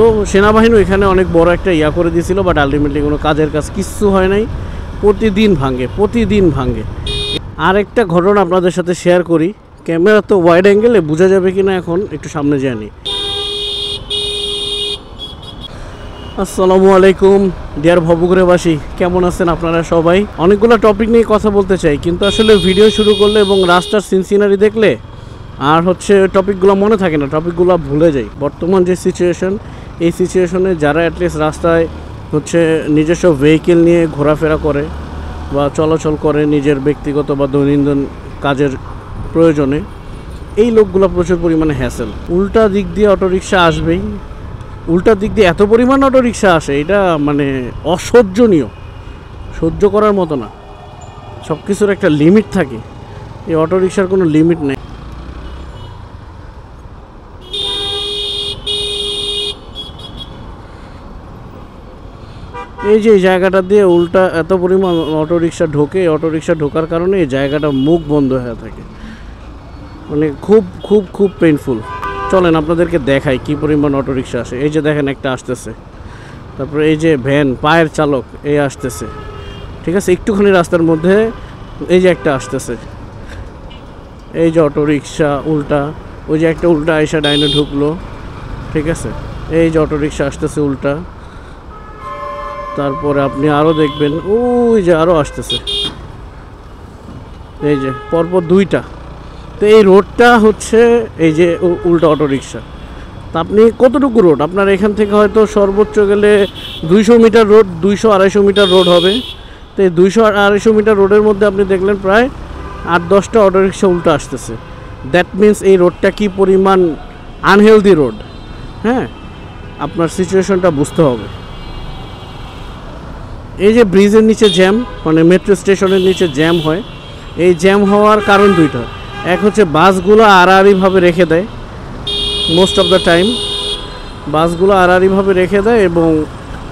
তো সেনাবাহিনী এখানে অনেক বড় একটা ইয়া করে দিয়েছিল, বাট আলটিমেটলি কোনো কাজের কাজ কিচ্ছু হয় নাই। প্রতিদিন ভাঙে। আর একটা ঘটনা আপনাদের সাথে শেয়ার করি, ক্যামেরা তো ওয়াইড অ্যাঙ্গেলে বোঝা যাবে কিনা এখন একটু সামনে জানি। আসসালামু আলাইকুম ডিয়ার ভবঘুরেবাসী, কেমন আছেন আপনারা সবাই? অনেকগুলো টপিক নিয়ে কথা বলতে চাই, কিন্তু আসলে ভিডিও শুরু করলে এবং রাস্তার সিনসিনারি দেখলে আর টপিকগুলো মনে থাকে না, টপিকগুলো ভুলে যাই। বর্তমান যে সিচুয়েশন, এই সিচুয়েশনে যারা অ্যাটলিস্ট রাস্তায় নিজস্ব ভেহিকেল নিয়ে ঘোরাফেরা করে বা চলাচল করে নিজের ব্যক্তিগত বা দৈনন্দিন কাজের প্রয়োজনে, এই লোকগুলো প্রচুর পরিমাণে হ্যাসেল। উল্টা দিক দিয়ে অটোরিকশা আসবেই, উল্টা দিক দিয়ে এত পরিমাণ অটোরিকশা আসে, এটা অসহ্যনীয়, সহ্য করার মতো না। সব কিছুর একটা লিমিট থাকে, এই অটোরিকশার কোনো লিমিট নেই। এই যে জায়গাটা দিয়ে উল্টা এত পরিমাণ অটোরিকশা ঢোকে, অটোরিকশা ঢোকার কারণে এই জায়গাটা মুখ বন্ধ হয়ে থাকে, খুব পেইনফুল। চলেন আপনাদেরকে দেখাই কি পরিমাণ অটোরিকশা আসে। এই যে দেখেন একটা আসতেছে, তারপরে এই যে ভ্যান পায়ের চালক এই আসতেছে, ঠিক আছে, একটুখানি রাস্তার মধ্যে এই যে একটা আসতেছে, এই যে অটোরিকশা উল্টা, ওই যে একটা উল্টা আইসা ডাইনে ঢুকলো, ঠিক আছে, এই যে অটোরিকশা আসতেছে উল্টা। তারপরে আপনি আরও দেখবেন ওই যে আরও আসতেছে, এই যে পরপর দুইটা। তো এই রোডটা এই যে উল্টা অটোরিকশা। তা আপনি কতটুকু রোড, আপনার এখান থেকে হয়তো সর্বোচ্চ গেলে 200 মিটার রোড, 200-250 মিটার রোড হবে। তো এই 200-250 মিটার রোডের মধ্যে আপনি দেখলেন প্রায় 8-10টা অটোরিকশা উল্টা আসতেছে। দ্যাট মিন্স এই রোডটা কি পরিমাণ আনহেলদি রোড। হ্যাঁ, আপনার সিচুয়েশনটা বুঝতে হবে। এই যে ব্রিজের নিচে জ্যাম, মেট্রো স্টেশনের নিচে জ্যাম হয়, এই জ্যাম হওয়ার কারণ দুইটা। এক বাসগুলো আড়াআড়িভাবে রেখে দেয়, মোস্ট অফ দ্য টাইম বাসগুলো আড়াআড়িভাবে রেখে দেয়, এবং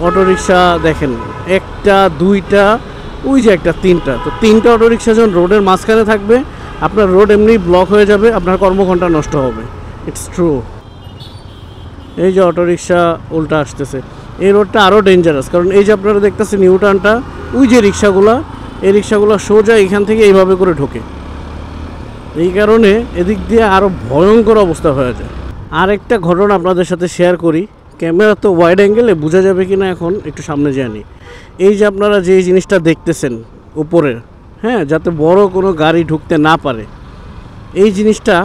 অটোরিকশা দেখেন একটা দুইটা, ওই যে একটা তিনটা। তো তিনটা অটোরিকশা যখন রোডের মাঝখানে থাকবে, আপনার রোড এমনি ব্লক হয়ে যাবে, আপনার কর্মঘণ্টা নষ্ট হবে। It's true. এই যে অটোরিকশা উল্টা আসতেছে, এই রোডটা আরও ডেঞ্জারাস, কারণ এই যে আপনারা দেখতেছেন ইউটার্নটা, ওই যে রিক্সাগুলো, এই রিক্সাগুলো সোজা এখান থেকে এইভাবে করে ঢোকে, এই কারণে এদিক দিয়ে আরও ভয়ঙ্কর অবস্থা হয়ে যায়। আর একটা ঘটনা আপনাদের সাথে শেয়ার করি, ক্যামেরা তো ওয়াইড অ্যাঙ্গেলে বোঝা যাবে কি না এখন একটু সামনে জানি। এই যে আপনারা যে জিনিসটা দেখতেছেন উপরে, হ্যাঁ, যাতে বড় কোনো গাড়ি ঢুকতে না পারে, এই জিনিসটা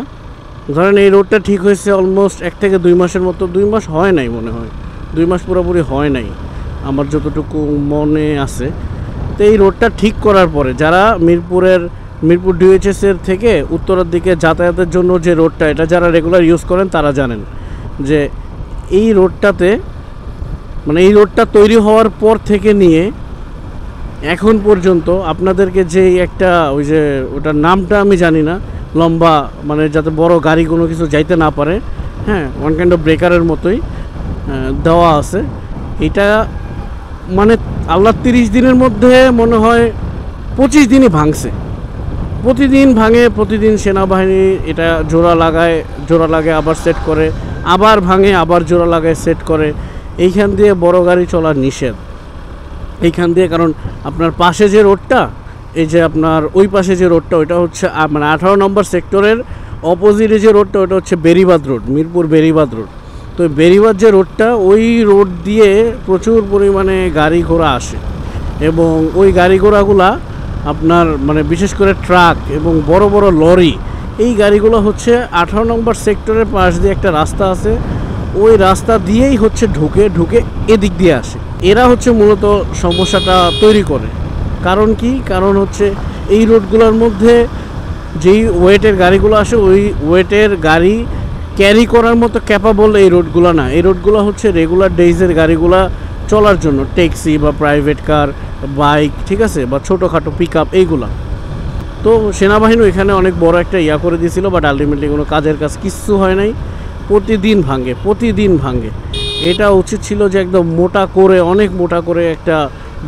ধরেন এই রোডটা ঠিক হয়েছে অলমোস্ট 1 থেকে 2 মাসের মতো, 2 মাস হয় নাই মনে হয়, 2 মাস পুরোপুরি হয় নাই আমার যতটুকু মনে আছে। তো এই রোডটা ঠিক করার পরে যারা মিরপুর ডিওএইচএসের থেকে উত্তরের দিকে যাতায়াতের জন্য যে রোডটা, এটা যারা রেগুলার ইউজ করেন তারা জানেন যে এই রোডটাতে এই রোডটা তৈরি হওয়ার পর থেকে নিয়ে এখন পর্যন্ত আপনাদেরকে যে একটা ওই যে ওটার নামটা আমি জানি না, লম্বা যাতে বড় গাড়ি কোনো কিছু যাইতে না পারে, হ্যাঁ, ওয়ান কাইন্ড অফ ব্রেকারের মতোই দেওয়া আছে। এটা আল্লাহ 30 দিনের মধ্যে মনে হয় 25 দিনই ভাঙছে। প্রতিদিন ভাঙে, প্রতিদিন সেনাবাহিনী এটা জোড়া লাগে আবার সেট করে, আবার ভাঙে আবার জোড়া লাগায় সেট করে। এইখান দিয়ে বড় গাড়ি চলা নিষেধ এইখান দিয়ে, কারণ আপনার পাশে যে রোডটা, এই যে আপনার ওই পাশে যে রোডটা, ওইটা 18 নম্বর সেক্টরের অপোজিটে যে রোডটা, ওটা বেরিবাদ রোড, মিরপুর বেরিবাদ রোড। তো বেরিবাদ যে রোডটা, ওই রোড দিয়ে প্রচুর পরিমাণে গাড়ি ঘোড়া আসে, এবং ওই গাড়ি ঘোড়াগুলা আপনার বিশেষ করে ট্রাক এবং বড় বড় লরি, এই গাড়িগুলো 18 নম্বর সেক্টরের পাশ দিয়ে একটা রাস্তা আছে, ওই রাস্তা দিয়েই ঢুকে এদিক দিয়ে আসে। এরা মূলত সমস্যাটা তৈরি করে। কারণ কি? কারণ এই রোডগুলোর মধ্যে যেই ওয়েটের গাড়িগুলো আসে, ওই ওয়েটের গাড়ি ক্যারি করার মতো ক্যাপাবল এই রোডগুলো না। এই রোডগুলো রেগুলার ডেইজের গাড়িগুলো চলার জন্য, ট্যাক্সি বা প্রাইভেট কার, বাইক, ঠিক আছে, বা ছোটোখাটো পিক আপ, এইগুলা। তো সেনাবাহিনী এখানে অনেক বড় একটা ইয়া করে দিয়েছিল, বাট আলটিমেটলি কোনো কাজের কাজ কিচ্ছু হয় নাই। প্রতিদিন ভাঙে। এটা উচিত ছিল যে একদম অনেক মোটা করে একটা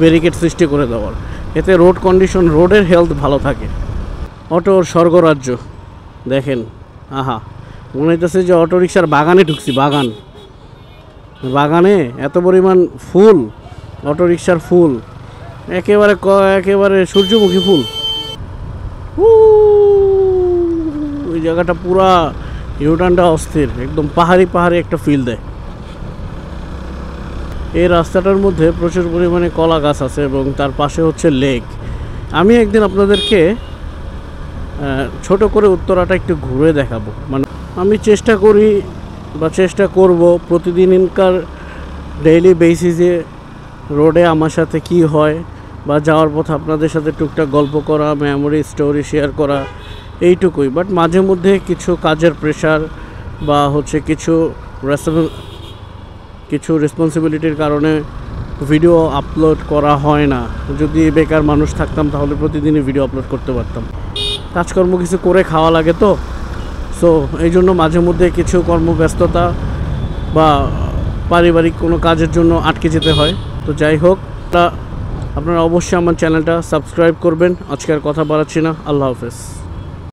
ব্যারিকেড সৃষ্টি করে দেওয়ার, এতে রোড কন্ডিশন, রোডের হেলথ ভালো থাকে। অটোর স্বর্গরাজ্য দেখেন, আহা, মনে হইতেছে যে অটোরিকশার বাগানে ঢুকছি, বাগান। বাগানে এত পরিমাণ ফুল, অটোরিকশার ফুল, একেবারে সূর্যমুখী ফুল। ওই জায়গাটা পুরা ইউটার্নটা অস্থির, একদম পাহাড়ি একটা ফিল দেয়। এই রাস্তাটার মধ্যে প্রচুর পরিমাণে কলা গাছ আছে এবং তার পাশে হচ্ছে লেক। আমি একদিন আপনাদেরকে ছোট করে উত্তরাটা একটু ঘুরে দেখাবো। মানে আমি চেষ্টা করব প্রতিদিনকার ডেইলি বেসিসে রোডে আমার সাথে কি হয় বা যাওয়ার পথে আপনাদের সাথে টুকটাক গল্প করা, মেমোরি স্টোরি শেয়ার করা, এইটুকুই। বাট মাঝে মধ্যে কিছু কাজের প্রেশার বা হচ্ছে কিছু রেসপন্সিবিলিটির কারণে ভিডিও আপলোড করা হয় না। যদি বেকার মানুষ থাকতাম তাহলে প্রতিদিনই ভিডিও আপলোড করতে পারতাম। কাজকর্ম কিছু করে খাওয়া লাগে তো, সো এই জন্য মাঝে মধ্যে কিছু কর্মব্যস্ততা বা পারিবারিক কোনো কাজের জন্য আটকে যেতে হয়। তো যাই হোক, আপনারা অবশ্যই আমার চ্যানেলটা সাবস্ক্রাইব করবেন। আজকে আর কথা বাড়াচ্ছি না, আল্লাহ হাফেজ।